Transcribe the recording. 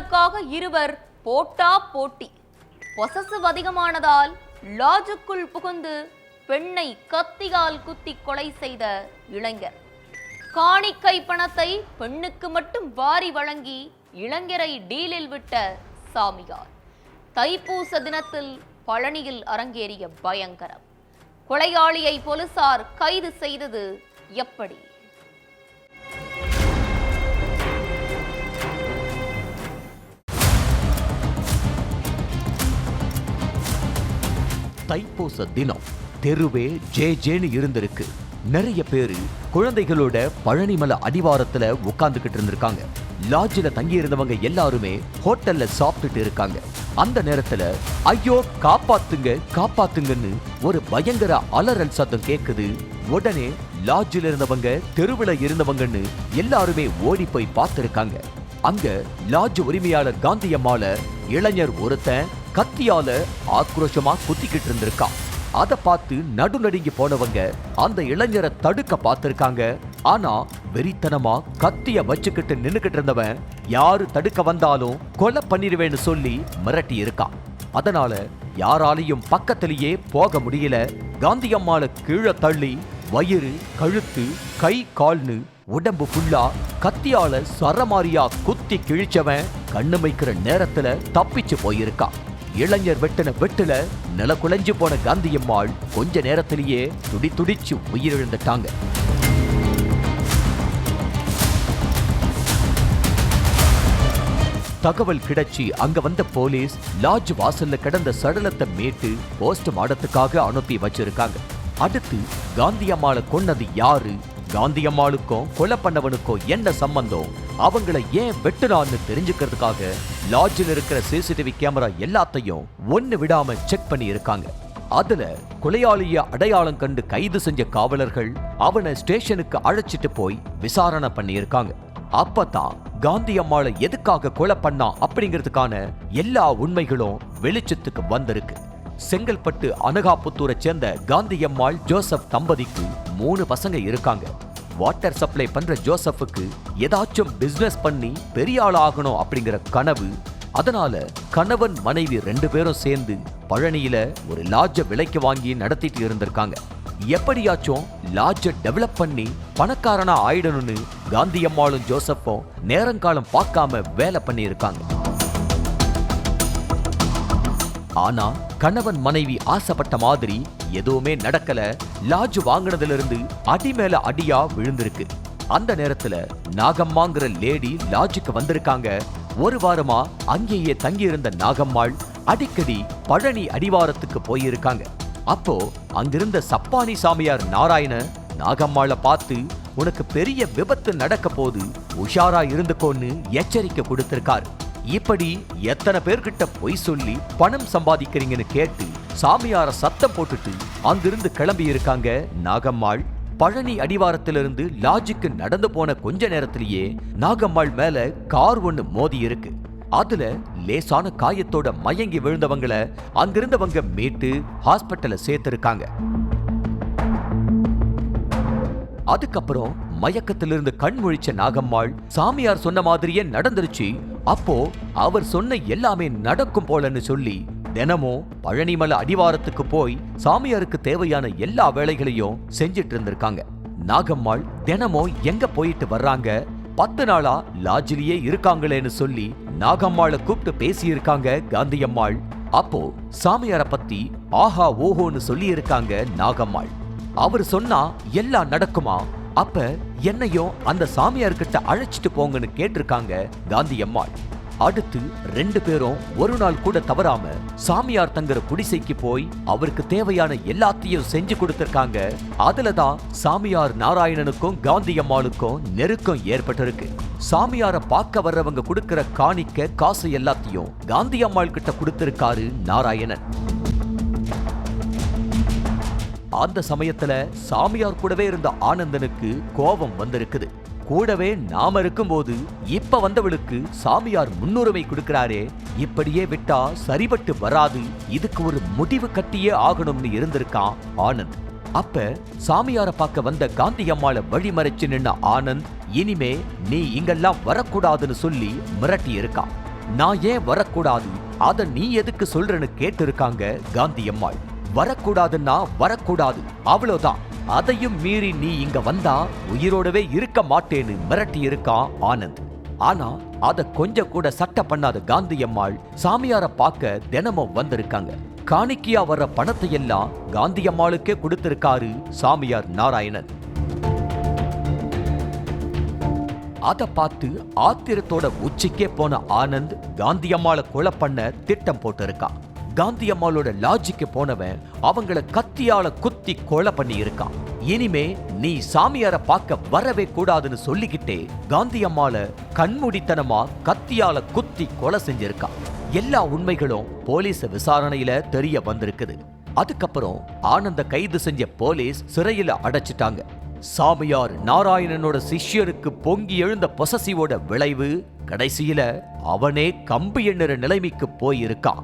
சாமியாருக்காக இருவர் போட்டா போட்டி. பொசசிவ் அதிகமானதால் லாட்ஜுக்குள் புகுந்து பெண்ணை கத்தியால் குத்தி கொலை செய்த இளைஞர். காணிக்கை பணத்தை பெண்ணுக்கு மட்டும் வாரி வழங்கி இளைஞரை டீலில் விட்ட சாமியார். தைப்பூச தினத்தில் பழனியில் அரங்கேறிய பயங்கரம். கொலையாளியை போலீசார் கைது செய்தது எப்படி? தைப்பூச தினம் தெருவே ஜேன்னு இருந்திருக்கு. நிறைய பேரு குழந்தைகளோட பழனிமலை அடிவாரத்துல உட்கார்ந்துகிட்டு இருந்திருக்காங்க. லாட்ஜில் தங்கி இருந்தவங்க எல்லாருமே ஹோட்டல்ல சாப்பிட்டுட்டு இருக்காங்க. அந்த நேரத்துல ஐயோ காப்பாத்துங்க காப்பாத்துங்கன்னு ஒரு பயங்கர அலறல் சத்தம் கேக்குது. உடனே லாட்ஜில் இருந்தவங்க தெருவுல இருந்தவங்கன்னு எல்லாருமே ஓடி போய் பார்த்திருக்காங்க. அங்க லாட்ஜ் உரிமையாளர் காந்தியம்மாள இளைஞர் ஒருத்தன் கத்தியால ஆக்ரோஷமா குத்திக்கிட்டு இருந்திருக்கான். அதை பார்த்து நடுநடுங்கி போனவங்க அந்த இளைஞரை தடுக்க பார்த்திருக்காங்க. ஆனா வெறித்தனமா கத்திய வச்சுக்கிட்டு நின்னுகிட்டு இருந்தவன் யாரு தடுக்க வந்தாலும் கொலை பண்ணிடுவேன்னு சொல்லி மிரட்டி இருக்கான். அதனால யாராலையும் பக்கத்திலேயே போக முடியல. காந்தியம்மாள கீழே தள்ளி வயிறு, கழுத்து, கை, கால்னு உடம்பு ஃபுல்லா கத்தியால சரமாரியா குத்தி கிழிச்சவன் கண்ணுமைக்கிற நேரத்துல தப்பிச்சு போயிருக்கான். இளைஞர் வெட்டின வெட்டுல நில குலைஞ்சு போன காந்தியம்மாள் கொஞ்ச நேரத்திலேயே துடிச்சு உயிரிழந்துட்டாங்க. தகவல் கிடைச்சி அங்க வந்த போலீஸ் லாட்ஜ் வாசல்ல கிடந்த சடலத்தை மீட்டு போஸ்ட்மார்ட்டத்துக்காக அனுப்பி வச்சிருக்காங்க. அடுத்து காந்தியம்மாளை கொன்னது யாரு, காந்தியம்மாளுக்கும் கொலை பண்ணவனுக்கோ என்ன சம்பந்தம், அவங்களை ஏன் வெட்டுனான்னு தெரிஞ்சுக்கிறதுக்காக லாட்ஜில் இருக்கிற சிசிடிவி கேமரா எல்லாத்தையும் ஒன்னு விடாம செக் பண்ணி இருக்காங்க. அதுல கொலையாளிய அடையாளம் கண்டு கைது செஞ்ச காவலர்கள் அவனை ஸ்டேஷனுக்கு அழைச்சிட்டு போய் விசாரணை பண்ணி இருக்காங்க. அப்பதான் காந்தியம்மாளை எதுக்காக கொலை பண்ணா அப்படிங்கிறதுக்கான எல்லா உண்மைகளும் வெளிச்சத்துக்கு வந்திருக்கு. செங்கல்பட்டு அனகாபுத்தூரை சேர்ந்த காந்தியம்மாள் ஜோசப் தம்பதிக்கு 3 பசங்க இருக்காங்க. வாட்டர் சப்ளை பண்ற ஜோசப்புக்கு ஏதாச்சும் பிசினஸ் பண்ணி பெரிய ஆள் ஆகணும் அப்படிங்கிற கனவு. அதனால கணவன் மனைவி 2 பேரும் சேர்ந்து பழனியில ஒரு லாட்ஜை விலைக்கு வாங்கி நடத்திட்டு இருந்திருக்காங்க. எப்படியாச்சும் லாட்ஜை டெவலப் பண்ணி பணக்காரனா ஆயிடணும்னு காந்தியம்மாளும் ஜோசப்பும் நேரங்காலம் பார்க்காம வேலை பண்ணி இருக்காங்க. ஆனா கணவன் மனைவி ஆசைப்பட்ட மாதிரி எதுவுமே நடக்கல. லாட்ஜ் வாங்கினதுல இருந்து அடி மேல அடியா விழுந்திருக்கு. அந்த நேரத்துல நாகம்மாங்கிற லேடி லாட்ஜுக்கு வந்திருக்காங்க. 1 வாரமா அங்கேயே தங்கி இருந்த நாகம்மாள் அடிக்கடி பழனி அடிவாரத்துக்கு போயிருக்காங்க. அப்போ அங்கிருந்த சப்பானி சாமியார் நாராயண நாகம்மாளை பார்த்து உனக்கு பெரிய விபத்து நடக்க போது உஷாரா இருந்துக்கோன்னு எச்சரிக்கை கொடுத்திருக்காரு. இப்படி எத்தனை பேர்கிட்ட பொய் சொல்லி பணம் சம்பாதிக்கிறீங்கன்னு கேட்டு சாமியார சத்தம் போட்டுட்டு அங்கிருந்து கிளம்பி இருக்காங்க நாகம்மாள். பழனி அடிவாரத்திலிருந்து லாட்ஜுக்கு நடந்து போன கொஞ்ச நேரத்திலேயே நாகம்மாள் மேல கார் ஒண்ணு மோதி இருக்கு. அதுல லேசான காயத்தோட மயங்கி விழுந்தவங்களை அங்கிருந்தவங்க மீட்டு ஹாஸ்பிட்டல்ல சேர்த்திருக்காங்க. அதுக்கப்புறம் மயக்கத்திலிருந்து கண் முழிச்ச நாகம்மாள் சாமியார் சொன்ன மாதிரியே நடந்துருச்சு. அப்போ அவர் சொன்ன எல்லாமே நடக்கும் போலன்னு சொல்லி தினமும் பழனிமலை அடிவாரத்துக்கு போய் சாமியாருக்கு தேவையான எல்லா வேலைகளையும் செஞ்சிட்டு இருந்திருக்காங்க. நாகம்மாள் தினமும் எங்க போயிட்டு வர்றாங்க, 10 நாளா லாட்ஜிலேயே இருக்காங்களேன்னு சொல்லி நாகம்மாளை கூப்பிட்டு பேசியிருக்காங்க காந்தியம்மாள். அப்போ சாமியார பத்தி ஆஹா ஓஹோன்னு சொல்லி இருக்காங்க நாகம்மாள். அவர் சொன்னா எல்லாம் நடக்குமா, அப்ப என்னையும் அந்த சாமியார்கிட்ட அழைச்சிட்டு போங்கன்னு கேட்டிருக்காங்க காந்தியம்மாள். அடுத்து 2 பேரும் ஒரு நாள் கூட தவறாம சாமியார் தங்குற குடிசைக்கு போய் அவருக்கு தேவையான எல்லாத்தையும் செஞ்சு கொடுத்திருக்காங்க. அதுலதான் சாமியார் நாராயணனுக்கும் காந்தியம்மாளுக்கும் நெருக்கம் ஏற்பட்டிருக்கு. சாமியார பார்க்க வர்றவங்க கொடுக்கிற காணிக்க காசு எல்லாத்தையும் காந்தியம்மாள் கிட்ட கொடுத்திருக்காரு நாராயணன். அந்த சமயத்துல சாமியார் கூடவே இருந்த ஆனந்தனுக்கு கோபம் வந்திருக்குது. கூடவே நாம இருக்கும்போது இப்ப வந்தவளுக்கு சாமியார் முன்னுரிமை கொடுக்கிறாரே, இப்படியே விட்டா சரிபட்டு வராது, இதுக்கு ஒரு முடிவு கட்டியே ஆகணும்னு இருந்திருக்கான் ஆனந்த். அப்ப சாமியார பார்க்க வந்த காந்தியம்மாளை வழிமறைச்சு நின்ன ஆனந்த் இனிமே நீ இங்கெல்லாம் வரக்கூடாதுன்னு சொல்லி மிரட்டி இருக்கான். நான் ஏன் வரக்கூடாது, அத நீ எதுக்கு சொல்றன்னு கேட்டிருக்காங்க காந்தி அம்மாள். வரக்கூடாதுன்னா வரக்கூடாது, அவ்வளவுதான். அதையும் மீறி நீ இங்க வந்தா உயிரோடவே இருக்க மாட்டேன்னு மிரட்டி இருக்கான் ஆனந்த். ஆனா அத கொஞ்சம் கூட சட்ட பண்ணாத காந்தி அம்மாள் சாமியார பார்க்க தினமும் வந்திருக்காங்க. காணிக்கையா வர்ற பணத்தை எல்லாம் காந்தி அம்மாளுக்கே கொடுத்திருக்காரு சாமியார் நாராயணன். அத பார்த்து ஆத்திரத்தோட உச்சிக்கே போன ஆனந்த் காந்தி அம்மாளை கொலை பண்ண திட்டம் போட்டிருக்கான். காந்தி அம்மாளோட லாட்ஜுக்கு போனவன் அவங்கள கத்தியால குத்தி கொலை பண்ணி இருக்கான். இனிமே நீ சாமியார பார்க்க வரவே கூடாதுன்னு சொல்லிக்கிட்டே காந்தி அம்மாள கண்மூடித்தனமா கத்தியால குத்தி கொலை செஞ்சிருக்கான். எல்லா உண்மைகளும் போலீஸ் விசாரணையில தெரிய வந்திருக்குது. அதுக்கப்புறம் ஆனந்த கைது செஞ்ச போலீஸ் சிறையில அடைச்சிட்டாங்க. சாமியார் நாராயணனோட சிஷ்யருக்கு பொங்கி எழுந்த பொசசிவோட விளைவு கடைசியில அவனே கம்பு எண்ணுற நிலைமைக்கு போயிருக்கான்.